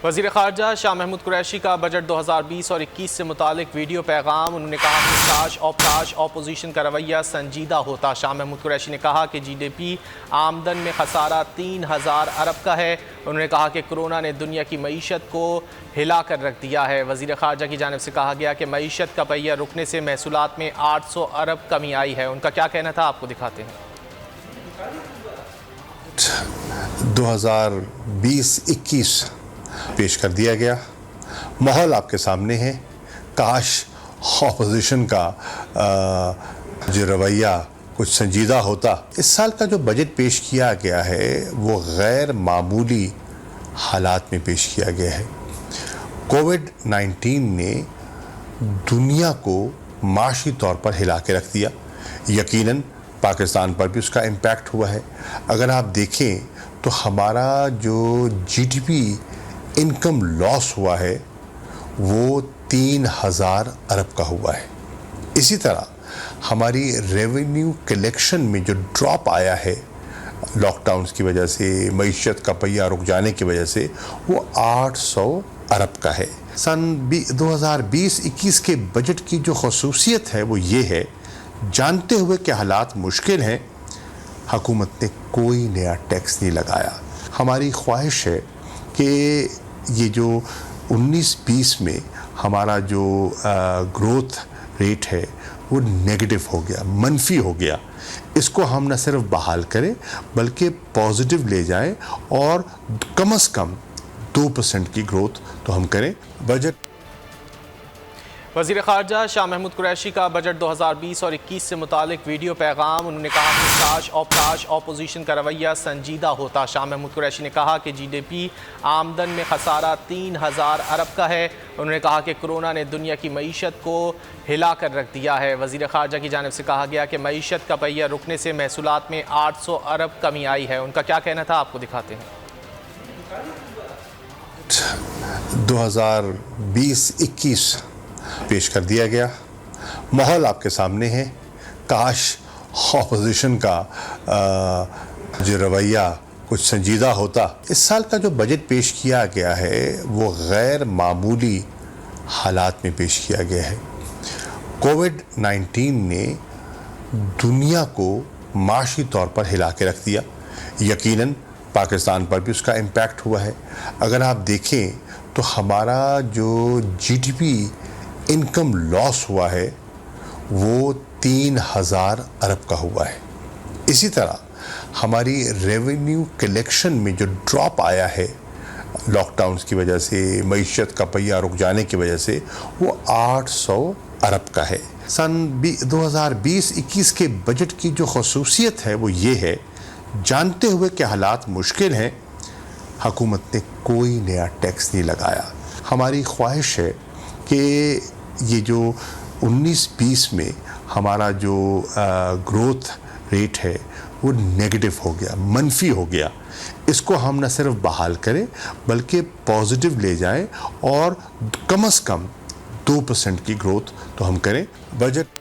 وزیر خارجہ شاہ محمود قریشی کا بجٹ 2020 اور 21 سے متعلق ویڈیو پیغام۔ انہوں نے کہا کہ کاش اپوزیشن کا رویہ سنجیدہ ہوتا۔ شاہ محمود قریشی نے کہا کہ جی ڈی پی آمدن میں خسارہ 3000 ارب کا ہے۔ انہوں نے کہا کہ کرونا نے دنیا کی معیشت کو ہلا کر رکھ دیا ہے۔ وزیر خارجہ کی جانب سے کہا گیا کہ معیشت کا پہیہ رکنے سے محصولات میں 800 ارب کمی آئی ہے۔ ان کا کیا کہنا تھا، آپ کو دکھاتے ہیں۔ 2020-21 پیش کر دیا گیا۔ ماحول آپ کے سامنے ہے۔ کاش اپوزیشن کا جو رویہ کچھ سنجیدہ ہوتا۔ اس سال کا جو بجٹ پیش کیا گیا ہے وہ غیر معمولی حالات میں پیش کیا گیا ہے۔ کووڈ-19 نے دنیا کو معاشی طور پر ہلا کے رکھ دیا۔ یقیناً پاکستان پر بھی اس کا امپیکٹ ہوا ہے۔ اگر آپ دیکھیں تو ہمارا جو جی ڈی پی انکم لاس ہوا ہے وہ 3000 ارب کا ہوا ہے۔ اسی طرح ہماری ریونیو کلیکشن میں جو ڈراپ آیا ہے لاک ڈاؤنز کی وجہ سے، معیشت کا پہیہ رک جانے کی وجہ سے، وہ 800 ارب کا ہے۔ سن 2020-21 کے بجٹ کی جو خصوصیت ہے وہ یہ ہے، جانتے ہوئے کہ حالات مشکل ہیں، حکومت نے کوئی نیا ٹیکس نہیں لگایا۔ ہماری خواہش ہے کہ یہ جو 19-20 میں ہمارا جو گروتھ ریٹ ہے وہ نیگیٹو ہو گیا، منفی ہو گیا، اس کو ہم نہ صرف بحال کریں بلکہ پازیٹیو لے جائیں اور کم از کم 2% کی گروتھ تو ہم کریں۔ بجٹ وزیر خارجہ شاہ محمود قریشی کا بجٹ 2020 اور 21 سے متعلق ویڈیو پیغام۔ انہوں نے کہا کہ کاش اپوزیشن کا رویہ سنجیدہ ہوتا۔ شاہ محمود قریشی نے کہا کہ جی ڈی پی آمدن میں خسارہ 3000 ارب کا ہے۔ انہوں نے کہا کہ کرونا نے دنیا کی معیشت کو ہلا کر رکھ دیا ہے۔ وزیر خارجہ کی جانب سے کہا گیا کہ معیشت کا پہیہ رکنے سے محصولات میں 800 ارب کمی آئی ہے۔ ان کا کیا کہنا تھا، آپ کو دکھاتے ہیں۔ 2020-21 پیش کر دیا گیا۔ ماحول آپ کے سامنے ہے۔ کاش اپوزیشن کا جو رویہ کچھ سنجیدہ ہوتا۔ اس سال کا جو بجٹ پیش کیا گیا ہے وہ غیر معمولی حالات میں پیش کیا گیا ہے۔ کووڈ-19 نے دنیا کو معاشی طور پر ہلا کے رکھ دیا۔ یقیناً پاکستان پر بھی اس کا امپیکٹ ہوا ہے۔ اگر آپ دیکھیں تو ہمارا جو جی ڈی پی انکم لاس ہوا ہے وہ 3000 ارب کا ہوا ہے۔ اسی طرح ہماری ریونیو کلیکشن میں جو ڈراپ آیا ہے لاک ڈاؤنز کی وجہ سے، معیشت کا پہیہ رک جانے کی وجہ سے، وہ 800 ارب کا ہے۔ سن 2020-21 کے بجٹ کی جو خصوصیت ہے وہ یہ ہے، جانتے ہوئے کہ حالات مشکل ہیں، حکومت نے کوئی نیا ٹیکس نہیں لگایا۔ ہماری خواہش ہے کہ یہ جو 19-20 میں ہمارا جو گروتھ ریٹ ہے وہ نیگیٹو ہو گیا، منفی ہو گیا، اس کو ہم نہ صرف بحال کریں بلکہ پازیٹیو لے جائیں اور کم از کم 2% کی گروتھ تو ہم کریں۔ بجٹ